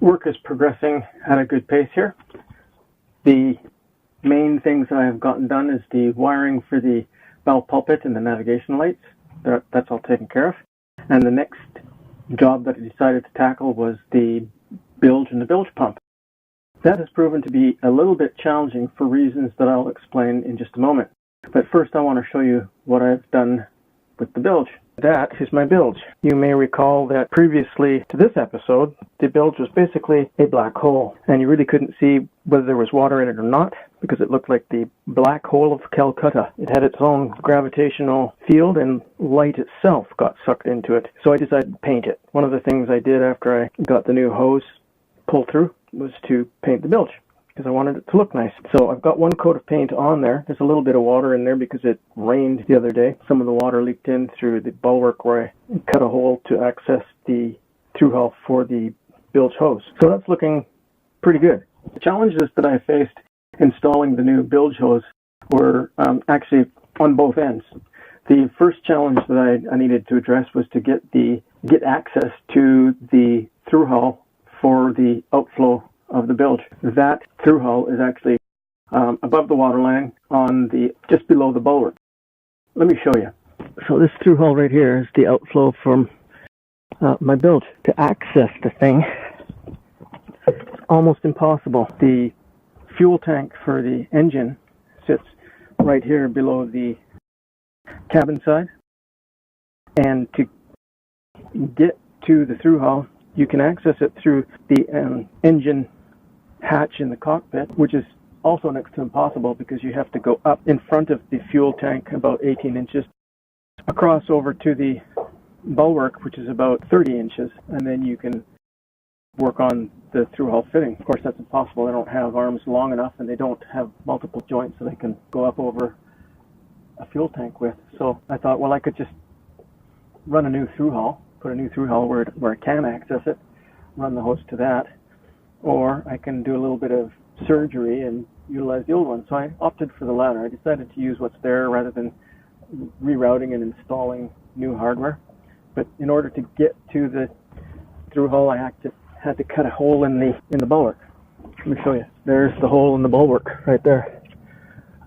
Work is progressing at a good pace here. The main things I have gotten done is the wiring for the bow pulpit and the navigation lights. That's all taken care of. And the next job that I decided to tackle was the bilge and the bilge pump. That has proven to be a little bit challenging for reasons that I'll explain in just a moment. But first I want to show you what I've done with the bilge. That is my bilge. You may recall that previously to this episode, the bilge was basically a black hole, and you really couldn't see whether there was water in it or not, because it looked like the black hole of Calcutta. It had its own gravitational field, and light itself got sucked into it. So I decided to paint it. One of the things I did after I got the new hose pulled through was to paint the bilge, because I wanted it to look nice. So I've got one coat of paint on there. There's a little bit of water in there because it rained the other day. Some of the water leaked in through the bulwark where I cut a hole to access the through hull for the bilge hose. So that's looking pretty good. The challenges that I faced installing the new bilge hose were actually on both ends. The first challenge that I needed to address was to get access to the through hull for the outflow of the bilge. That through hull is actually above the waterline on just below the bulwark. Let me show you. So this through hull right here is the outflow from my bilge. To access the thing, it's almost impossible. The fuel tank for the engine sits right here below the cabin side, and to get to the through hull, you can access it through the engine hatch in the cockpit, which is also next to impossible because you have to go up in front of the fuel tank about 18 inches, across over to the bulwark, which is about 30 inches, and then you can work on the through hull fitting. Of course, that's impossible. They don't have arms long enough, and they don't have multiple joints so they can go up over a fuel tank with. So I thought, well, I could just run a new through hull, put a new through hull where I can access it, run the hose to that, or I can do a little bit of surgery and utilize the old one. So I opted for the latter. I decided to use what's there rather than rerouting and installing new hardware. But in order to get to the through hull, I had to cut a hole in the bulwark. Let me show you. There's the hole in the bulwark right there.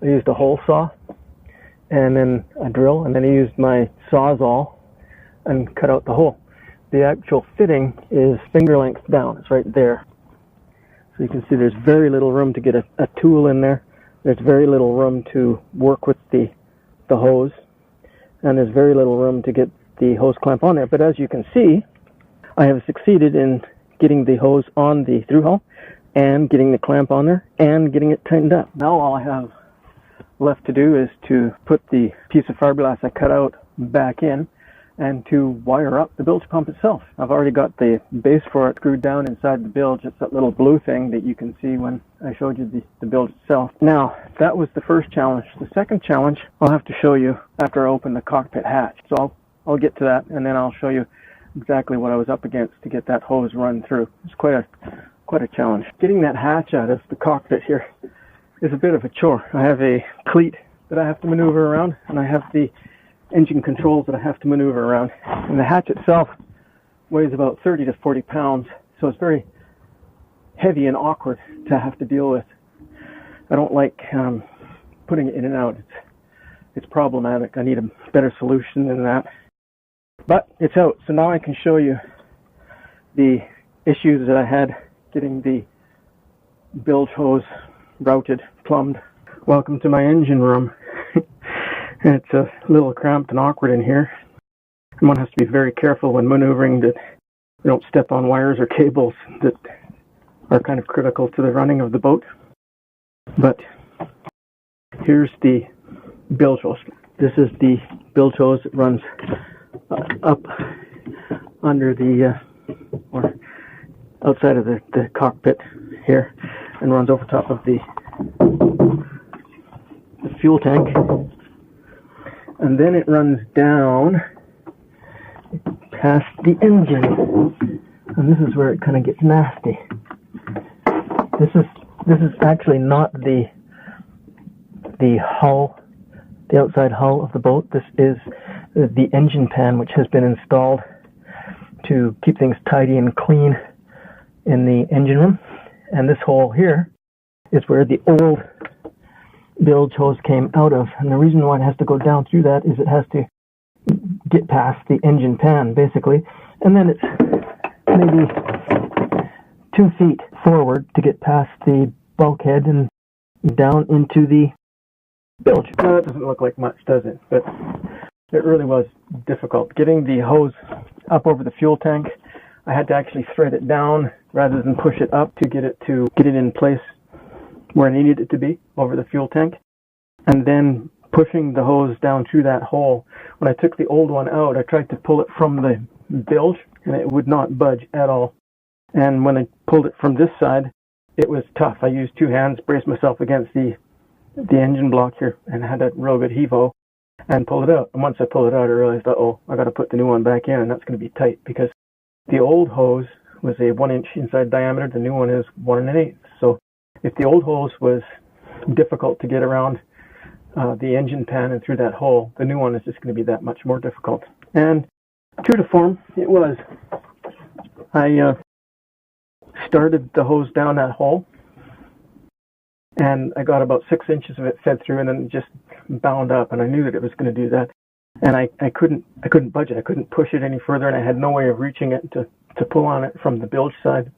I used a hole saw and then a drill, and then I used my Sawzall and cut out the hole. The actual fitting is finger length down. It's right there. So you can see there's very little room to get a tool in there. There's very little room to work with the hose, and there's very little room to get the hose clamp on there. But as you can see, I have succeeded in getting the hose on the through hull and getting the clamp on there and getting it tightened up. Now all I have left to do is to put the piece of fiberglass I cut out back in and to wire up the bilge pump itself. I've already got the base for it screwed down inside the bilge. It's that little blue thing that you can see when I showed you the bilge itself. Now, that was the first challenge. The second challenge I'll have to show you after I open the cockpit hatch. So I'll get to that, and then I'll show you exactly what I was up against to get that hose run through. It's quite a challenge. Getting that hatch out of the cockpit here is a bit of a chore. I have a cleat that I have to maneuver around, and I have the engine controls that I have to maneuver around. And the hatch itself weighs about 30 to 40 pounds, so it's very heavy and awkward to have to deal with. I don't like putting it in and out. It's problematic. I need a better solution than that. But it's out, so now I can show you the issues that I had getting the bilge hose routed, plumbed. Welcome to my engine room. It's a little cramped and awkward in here. And one has to be very careful when maneuvering that you don't step on wires or cables that are kind of critical to the running of the boat. But here's the bilge hose. This is the bilge hose that runs up under the or outside of the cockpit here and runs over top of the fuel tank, and then it runs down past the engine, and this is where it kind of gets nasty. This is actually not the hull, the outside hull of the boat. This is the engine pan, which has been installed to keep things tidy and clean in the engine room. And this hole here is where the old bilge hose came out of. And the reason why it has to go down through that is it has to get past the engine pan, basically. And then it's maybe 2 feet forward to get past the bulkhead and down into the bilge. Now, that doesn't look like much, does it? But it really was difficult. Getting the hose up over the fuel tank, I had to actually thread it down rather than push it up to get it in place where I needed it to be over the fuel tank. And then pushing the hose down through that hole. When I took the old one out, I tried to pull it from the bilge and it would not budge at all. And when I pulled it from this side, it was tough. I used 2 hands, braced myself against the engine block here, and had a real good heave-o and pulled it out. And once I pulled it out, I realized, uh-oh, I got to put the new one back in, and that's going to be tight because the old hose was a 1-inch inside diameter. The new one is 1 1/8. So if the old hose was difficult to get around the engine pan and through that hole, the new one is just going to be that much more difficult. And true to form, it was. I started the hose down that hole, and I got about 6 inches of it fed through, and then it just bound up, and I knew that it was going to do that. And I couldn't budge it. I couldn't push it any further, and I had no way of reaching it to pull on it from the bilge side.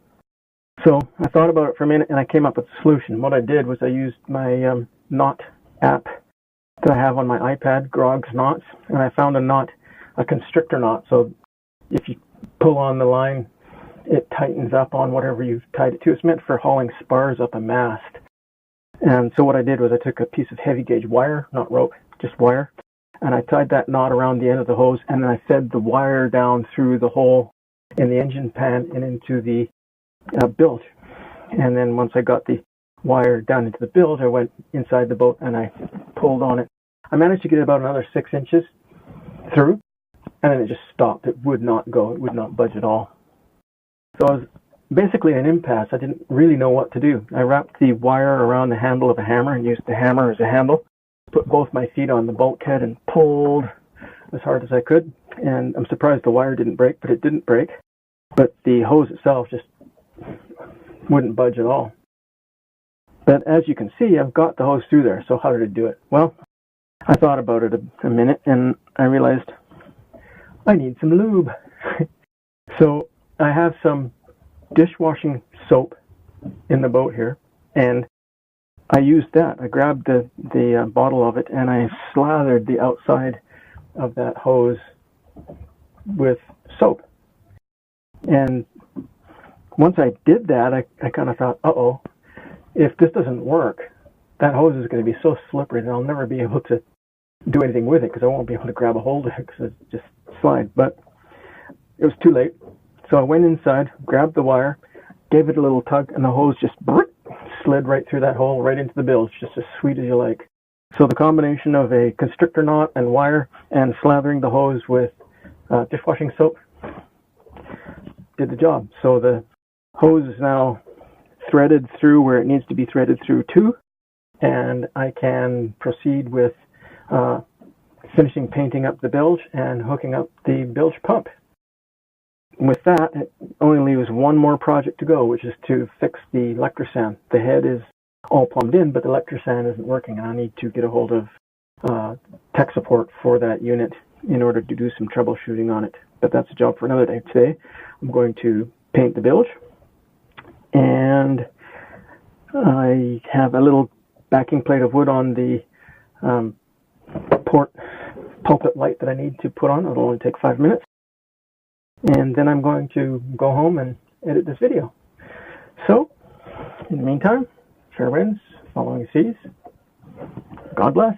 So I thought about it for a minute, and I came up with a solution. What I did was I used my knot app that I have on my iPad, Grog's Knots, and I found a constrictor knot. So if you pull on the line, it tightens up on whatever you've tied it to. It's meant for hauling spars up a mast. And so what I did was I took a piece of heavy gauge wire, not rope, just wire, and I tied that knot around the end of the hose, and then I fed the wire down through the hole in the engine pan and into the bilge. And then once I got the wire down into the bilge, I went inside the boat and I pulled on it. I managed to get about another 6 inches through, and then it just stopped. It would not go. It would not budge at all. So I was basically at an impasse. I didn't really know what to do. I wrapped the wire around the handle of a hammer and used the hammer as a handle, put both my feet on the bulkhead and pulled as hard as I could. And I'm surprised the wire didn't break, but it didn't break. But the hose itself just wouldn't budge at all. But as you can see, I've got the hose through there. So how did I do it? Well, I thought about it a minute, and I realized I need some lube. So I have some dishwashing soap in the boat here, and I used that. I grabbed the bottle of it, and I slathered the outside of that hose with soap. And once I did that, I kind of thought, uh-oh, if this doesn't work, that hose is going to be so slippery that I'll never be able to do anything with it because I won't be able to grab a hold of it because it just slide. But it was too late. So I went inside, grabbed the wire, gave it a little tug, and the hose just slid right through that hole, right into the bilge, just as sweet as you like. So the combination of a constrictor knot and wire and slathering the hose with dishwashing soap did the job. So the hose is now threaded through where it needs to be threaded through to, and I can proceed with finishing painting up the bilge and hooking up the bilge pump. With that, it only leaves one more project to go, which is to fix the electrosand. The head is all plumbed in, but the electrosand isn't working, and I need to get a hold of tech support for that unit in order to do some troubleshooting on it. But that's a job for another day. Today, I'm going to paint the bilge, and I have a little backing plate of wood on the port pulpit light that I need to put on. It'll only take 5 minutes. And then I'm going to go home and edit this video. So, in the meantime, fair winds, following seas. God bless.